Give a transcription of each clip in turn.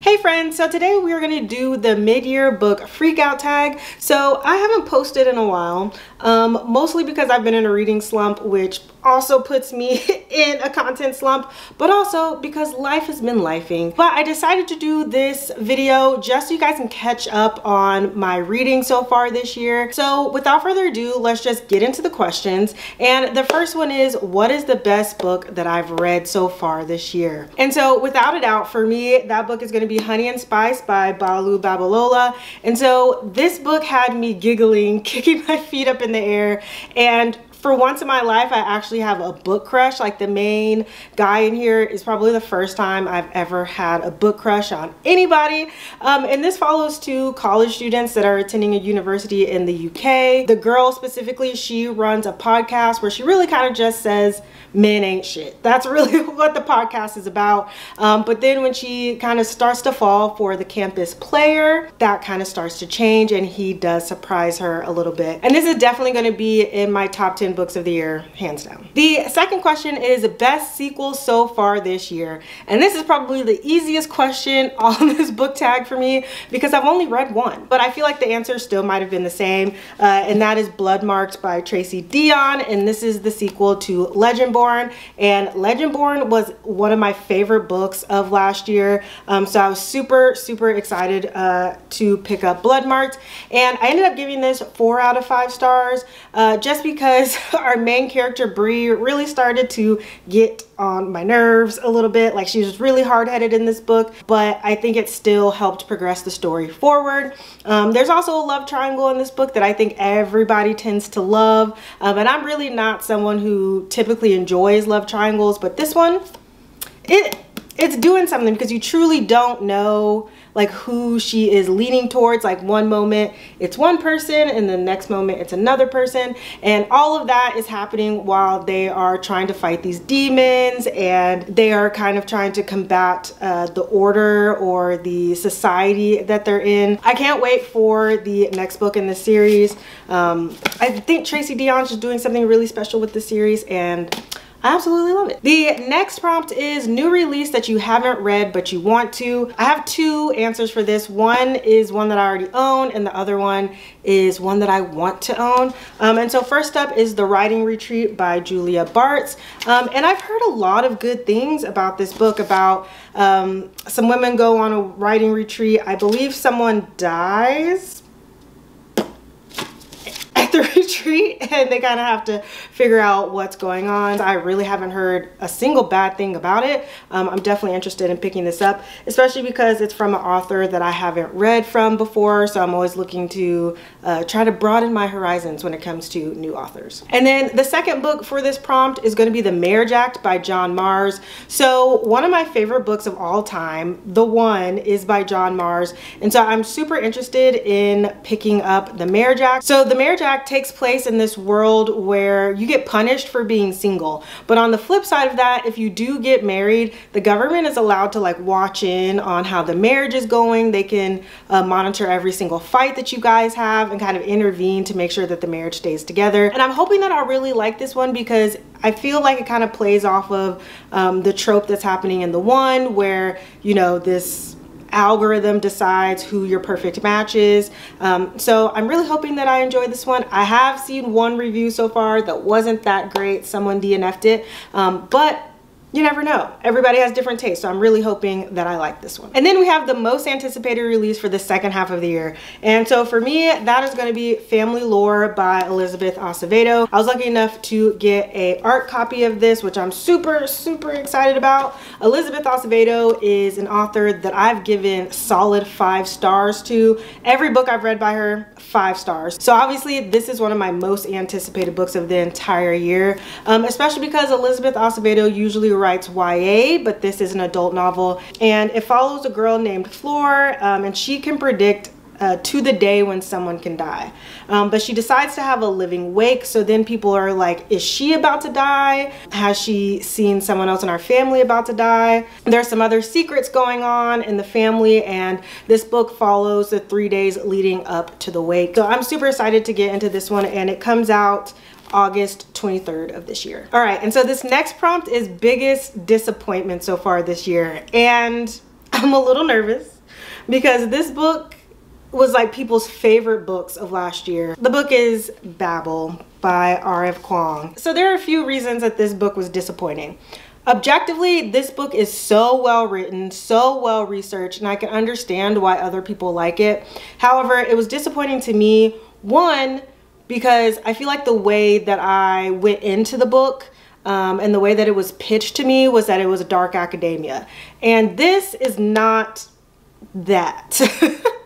Hey friends, so today we are going to do the mid-year book Freakout tag. So I haven't posted in a while, mostly because I've been in a reading slump, which also puts me in a content slump, but also because life has been lifing. But I decided to do this video just so you guys can catch up on my reading so far this year. So without further ado, let's just get into the questions. And the first one is, what is the best book that I've read so far this year? And so without a doubt, for me, that book is going to be Honey and Spice by Balu Babalola. And so this book had me giggling, kicking my feet up in the air, and for once in my life, I actually have a book crush. Like, the main guy in here is probably the first time I've ever had a book crush on anybody. And this follows two college students that are attending a university in the UK. The girl specifically, she runs a podcast where she really kind of just says, men ain't shit. That's really what the podcast is about. But then when she kind of starts to fall for the campus player, that kind of starts to change, and he does surprise her a little bit. And this is definitely going to be in my top 10 books of the year, hands down. The second question is best sequel so far this year. And this is probably the easiest question on this book tag for me because I've only read one, but I feel like the answer still might have been the same. And that is Blood Marked by Tracy Deonn. And this is the sequel to Legendborn. And Legendborn was one of my favorite books of last year. So I was super excited to pick up Blood Marked. And I ended up giving this 4 out of 5 stars just because our main character Brea really started to get on my nerves a little bit. Like, she was really hard-headed in this book, but I think it still helped progress the story forward. There's also a love triangle in this book that I think everybody tends to love, and I'm really not someone who typically enjoys love triangles, but this one, it's doing something because you truly don't know like who she is leaning towards. Like, one moment it's one person and the next moment it's another person, and all of that is happening while they are trying to fight these demons, and they are kind of trying to combat the order or the society that they're in. I can't wait for the next book in the series. I think Tracy Deonn is doing something really special with the series, and I absolutely love it. The next prompt is new release that you haven't read but you want to. I have 2 answers for this. One is one that I already own, and the other one is one that I want to own. And so first up is The Writing Retreat by Julia Bartz. And I've heard a lot of good things about this book, about some women go on a writing retreat. I believe someone dies the retreat, and they kind of have to figure out what's going on. I really haven't heard a single bad thing about it. I'm definitely interested in picking this up, especially because it's from an author that I haven't read from before, so I'm always looking to try to broaden my horizons when it comes to new authors. And then the second book for this prompt is going to be The Marriage Act by John Mars. So one of my favorite books of all time, The One, is by John Mars, and so I'm super interested in picking up The Marriage Act. So The Marriage Act takes place in this world where you get punished for being single, but on the flip side of that, if you do get married, the government is allowed to like watch in on how the marriage is going. They can monitor every single fight that you guys have and kind of intervene to make sure that the marriage stays together. And I'm hoping that I really like this one because I feel like it kind of plays off of the trope that's happening in The One, where, you know, this algorithm decides who your perfect match is. So I'm really hoping that I enjoy this one. I have seen one review so far that wasn't that great. Someone DNF'd it, but you never know. Everybody has different tastes, so I'm really hoping that I like this one. And then we have the most anticipated release for the second half of the year. And so for me, that is going to be Family Lore by Elizabeth Acevedo. I was lucky enough to get an art copy of this, which I'm super excited about. Elizabeth Acevedo is an author that I've given solid 5 stars to. Every book I've read by her, 5 stars. So obviously this is one of my most anticipated books of the entire year, especially because Elizabeth Acevedo usually writes YA, but this is an adult novel, and it follows a girl named Flor, and she can predict to the day when someone can die, but she decides to have a living wake. So then people are like, is she about to die? Has she seen someone else in our family about to die? There's some other secrets going on in the family, and this book follows the 3 days leading up to the wake. So I'm super excited to get into this one, and it comes out August 23rd of this year. All right, and so this next prompt is biggest disappointment so far this year, and I'm a little nervous because this book was like people's favorite books of last year. The book is Babel by R.F. Kuang. So there are a few reasons that this book was disappointing. Objectively, this book is so well written, so well researched, and I can understand why other people like it. However, it was disappointing to me, one, because I feel like the way that I went into the book and the way that it was pitched to me was that it was dark academia. And this is not that.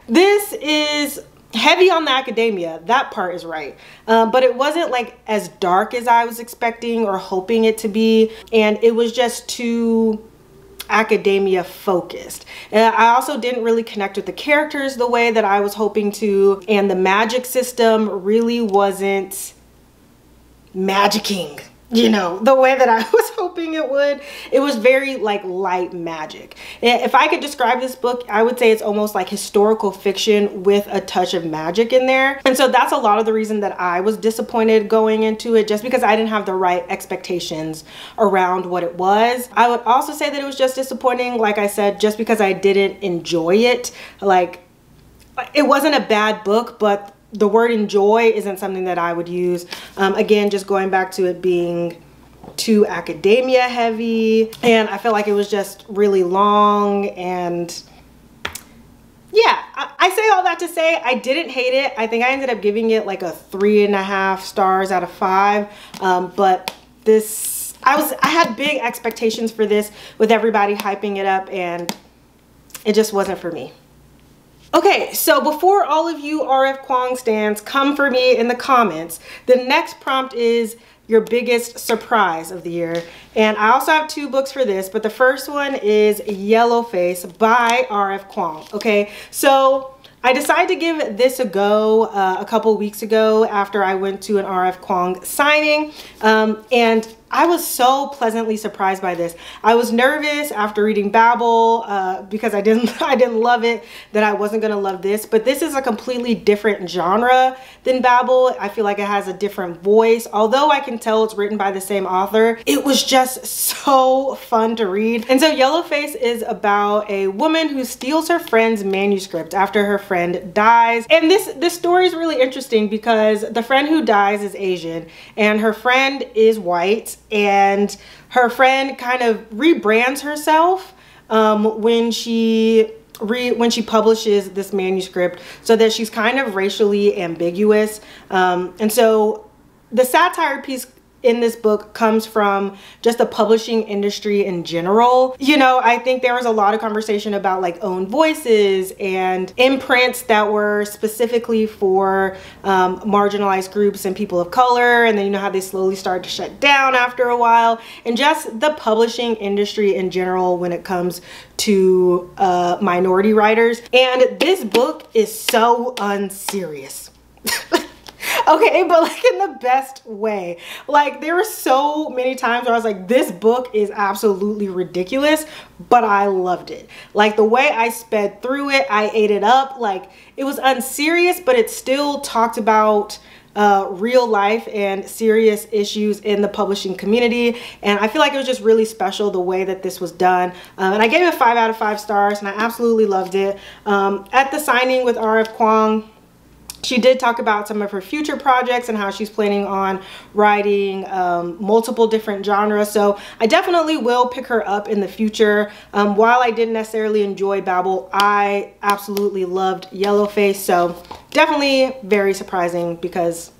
This is heavy on the academia. That part is right. But it wasn't like as dark as I was expecting or hoping it to be. And it was just too academia focused. And I also didn't really connect with the characters the way that I was hoping to. And the magic system really wasn't magicking, you know, the way that I was hoping it would. It was very like light magic. And if I could describe this book, I would say it's almost like historical fiction with a touch of magic in there. And so that's a lot of the reason that I was disappointed going into it, just because I didn't have the right expectations around what it was. I would also say that it was just disappointing, like I said, just because I didn't enjoy it. Like, it wasn't a bad book, but the word enjoy isn't something that I would use. Again, just going back to it being too academia heavy, and I feel like it was just really long. And yeah, I say all that to say I didn't hate it. I think I ended up giving it like a 3.5 stars out of 5. But this, I had big expectations for this with everybody hyping it up, and it just wasn't for me. Okay, so before all of you R.F. Kuang stans come for me in the comments, the next prompt is your biggest surprise of the year. And I also have 2 books for this, but the first one is Yellowface by R.F. Kuang. Okay, so I decided to give this a go a couple weeks ago after I went to an R.F. Kuang signing, and I was so pleasantly surprised by this. I was nervous after reading Babel because I didn't love it, that I wasn't gonna love this, but this is a completely different genre than Babel. I feel like it has a different voice. Although I can tell it's written by the same author, it was just so fun to read. And so Yellowface is about a woman who steals her friend's manuscript after her friend dies. And this story is really interesting because the friend who dies is Asian and her friend is white. And her friend kind of rebrands herself when she publishes this manuscript, so that she's kind of racially ambiguous. And so the satire piece in this book comes from just the publishing industry in general. You know, I think there was a lot of conversation about like own voices and imprints that were specifically for marginalized groups and people of color, and then you know how they slowly started to shut down after a while, and just the publishing industry in general when it comes to minority writers. And this book is so unserious. Okay, but like in the best way. Like, there were so many times where I was like, this book is absolutely ridiculous, but I loved it. Like, the way I sped through it, I ate it up. Like, it was unserious, but it still talked about real life and serious issues in the publishing community. And I feel like it was just really special the way that this was done. And I gave it 5 out of 5 stars, and I absolutely loved it. At the signing with R.F. Kuang, she did talk about some of her future projects and how she's planning on writing multiple different genres. So I definitely will pick her up in the future. While I didn't necessarily enjoy Babel, I absolutely loved Yellowface. So definitely very surprising, because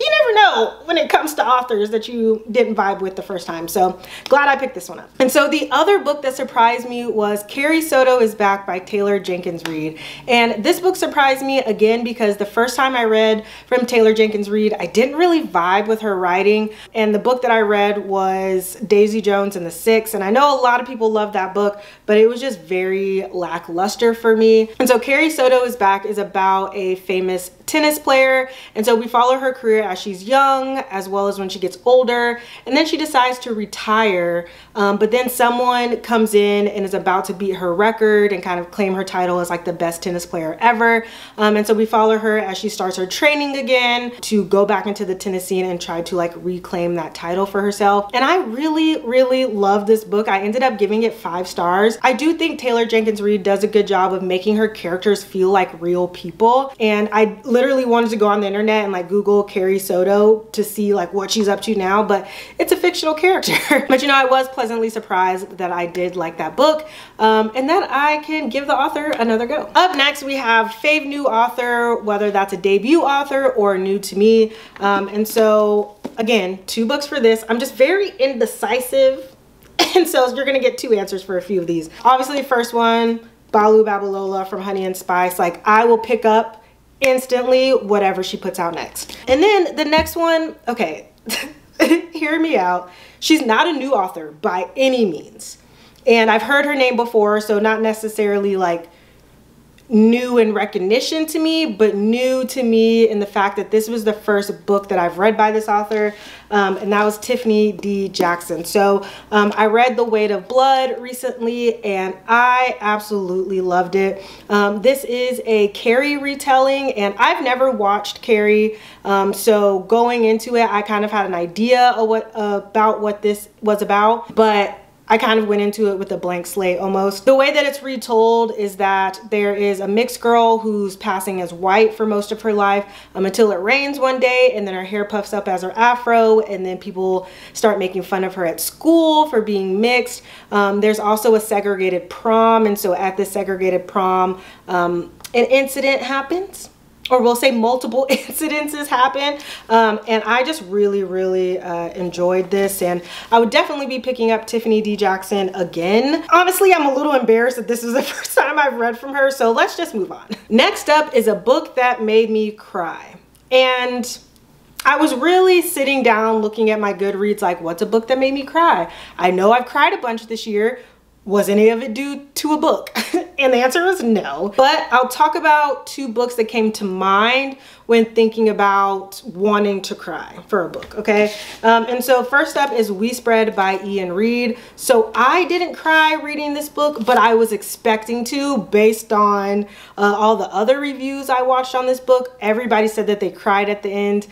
you never know when it comes to authors that you didn't vibe with the first time. So glad I picked this one up. And so the other book that surprised me was Carrie Soto is Back by Taylor Jenkins Reid. And this book surprised me again because the first time I read from Taylor Jenkins Reid, I didn't really vibe with her writing. And the book that I read was Daisy Jones and the Six. And I know a lot of people love that book, but it was just very lackluster for me. And so Carrie Soto is Back is about a famous tennis player. And so we follow her career as she's young, as well as when she gets older, and then she decides to retire, but then someone comes in and is about to beat her record and kind of claim her title as like the best tennis player ever. And so we follow her as she starts her training again to go back into the tennis scene and try to like reclaim that title for herself. And I really love this book. I ended up giving it 5 stars. I do think Taylor Jenkins Reid does a good job of making her characters feel like real people, and I literally wanted to go on the internet and like Google Carrie Soto to see like what she's up to now, but it's a fictional character. But you know, I was pleasantly surprised that I did like that book, and that I can give the author another go. Up next we have Fave New Author, whether that's a debut author or new to me. And so again, 2 books for this. I'm just very indecisive, and so you're gonna get 2 answers for a few of these. Obviously, first one, Balu Babalola from Honey and Spice. Like, I will pick up instantly whatever she puts out next. And then the next one, okay, hear me out. She's not a new author by any means, and I've heard her name before, so not necessarily like new in recognition to me, but new to me in the fact that this was the first book that I've read by this author, and that was Tiffany D. Jackson. So I read The Weight of Blood recently, and I absolutely loved it. This is a Carrie retelling, and I've never watched Carrie, so going into it, I kind of had an idea of about what this was about, but I kind of went into it with a blank slate almost. The way that it's retold is that there is a mixed girl who's passing as white for most of her life, until it rains one day, and then her hair puffs up as her afro, and then people start making fun of her at school for being mixed. There's also a segregated prom, and so at this segregated prom, an incident happens. Or we'll say multiple incidences happen, and I just really enjoyed this, and I would definitely be picking up Tiffany D. Jackson again. Honestly, I'm a little embarrassed that this is the first time I've read from her, so let's just move on. Next up is a book that made me cry, and I was really sitting down looking at my Goodreads like, what's a book that made me cry? I know I've cried a bunch this year. Was any of it due to a book? And the answer was no. But I'll talk about 2 books that came to mind when thinking about wanting to cry for a book, okay? And so first up is We Spread by Ian Reid. So I didn't cry reading this book, but I was expecting to based on all the other reviews I watched on this book. Everybody said that they cried at the end.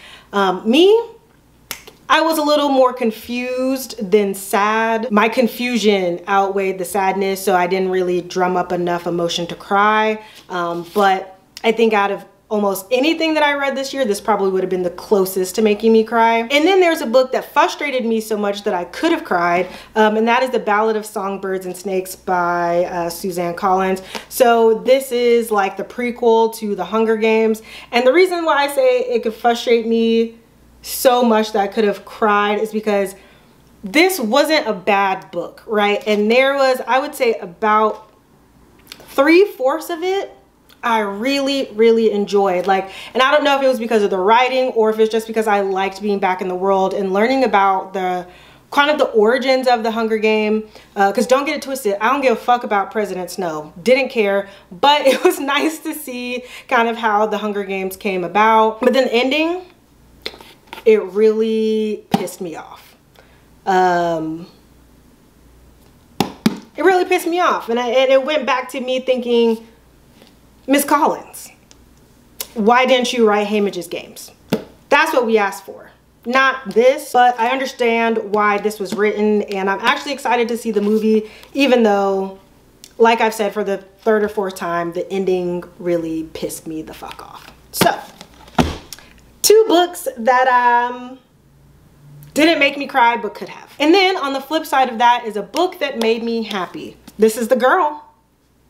I was a little more confused than sad. My confusion outweighed the sadness, so I didn't really drum up enough emotion to cry. But I think out of almost anything that I read this year, this probably would have been the closest to making me cry. And then there's a book that frustrated me so much that I could have cried, and that is The Ballad of Songbirds and Snakes by Suzanne Collins. So this is like the prequel to The Hunger Games. And the reason why I say it could frustrate me so much that I could have cried is because this wasn't a bad book, right? And there was, I would say, about 3/4 of it I really enjoyed. Like, and I don't know if it was because of the writing or if it's just because I liked being back in the world and learning about the kind of the origins of the Hunger Game, because don't get it twisted, I don't give a fuck about President Snow, didn't care, but it was nice to see kind of how the Hunger Games came about. But then the ending, it really pissed me off. It really pissed me off, and it went back to me thinking, Miss Collins, why didn't you write Hamage's Games? That's what we asked for, not this. But I understand why this was written, and I'm actually excited to see the movie, even though, like I've said for the 3rd or 4th time, the ending really pissed me the fuck off. So 2 books that didn't make me cry but could have. And then on the flip side of that is a book that made me happy. This is the girl.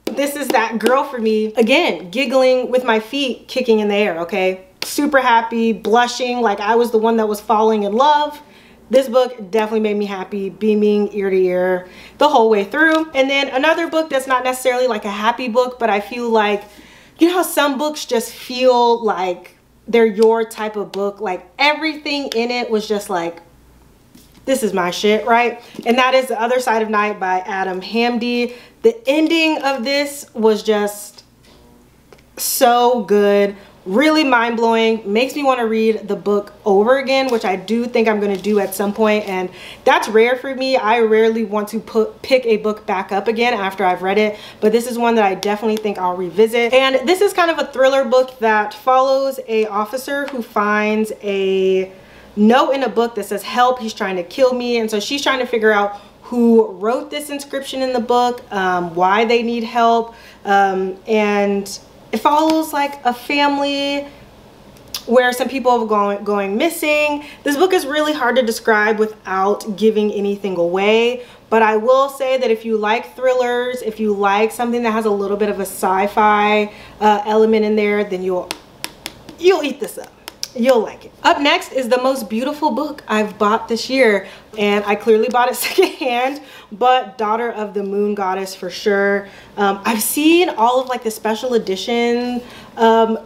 This is that girl for me. Again, giggling with my feet kicking in the air, okay? Super happy, blushing like I was the one that was falling in love. This book definitely made me happy, beaming ear to ear the whole way through. And then another book that's not necessarily like a happy book, but I feel like, you know how some books just feel like they're your type of book, like everything in it was just like, this is my shit, right? And that is The Other Side of Night by Adam Hamdy. The ending of this was just so good. really mind-blowing, makes me want to read the book over again, which I do think I'm going to do at some point, and that's rare for me. I rarely want to pick a book back up again after I've read it, but this is one that I definitely think I'll revisit. And this is kind of a thriller book that follows a officer who finds a note in a book that says, "Help, he's trying to kill me." And so she's trying to figure out who wrote this inscription in the book, why they need help, and it follows like a family where some people are going missing. This book is really hard to describe without giving anything away, but I will say that if you like thrillers, if you like something that has a little bit of a sci-fi element in there, then you'll eat this up. You'll like it. Up next is the most beautiful book I've bought this year, and I clearly bought it secondhand, but Daughter of the Moon Goddess for sure. I've seen all of like the special edition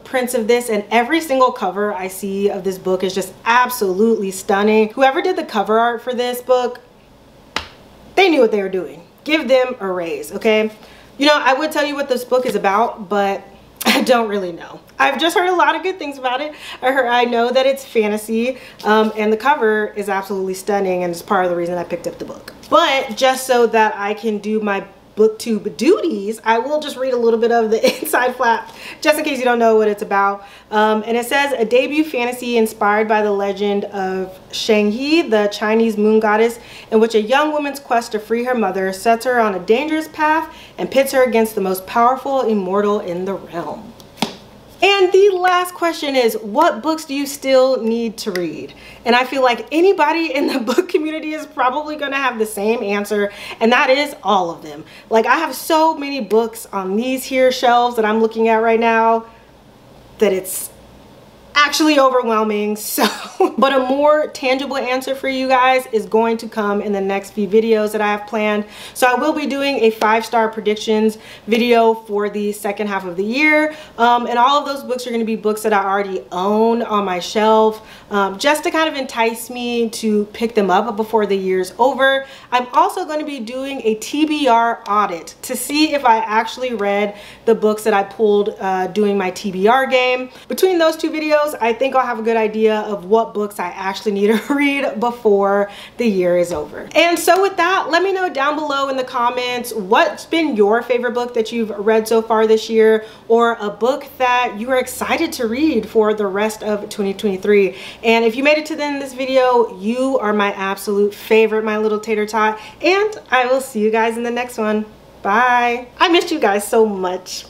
prints of this, and every single cover I see of this book is just absolutely stunning. Whoever did the cover art for this book, they knew what they were doing. Give them a raise, okay? You know, I would tell you what this book is about, but I don't really know. I've just heard a lot of good things about it. I know that it's fantasy, and the cover is absolutely stunning, and it's part of the reason I picked up the book. But just so that I can do my booktube duties, I will just read a little bit of the inside flap just in case you don't know what it's about. And it says, a debut fantasy inspired by the legend of Shanghe, the Chinese moon goddess, in which a young woman's quest to free her mother sets her on a dangerous path and pits her against the most powerful immortal in the realm. And the last question is, what books do you still need to read? And I feel like anybody in the book community is probably going to have the same answer, and that is all of them. Like, I have so many books on these here shelves that I'm looking at right now that it's actually overwhelming. So, but a more tangible answer for you guys is going to come in the next few videos that I have planned. So I will be doing a 5-star predictions video for the second half of the year, and all of those books are going to be books that I already own on my shelf, just to kind of entice me to pick them up before the year's over. I'm also going to be doing a TBR audit to see if I actually read the books that I pulled doing my TBR game. Between those two videos, I think I'll have a good idea of what books I actually need to read before the year is over. And so with that, let me know down below in the comments what's been your favorite book that you've read so far this year, or a book that you are excited to read for the rest of 2023. And if you made it to the end of this video, you are my absolute favorite, my little tater tot, and I will see you guys in the next one. Bye. I missed you guys so much.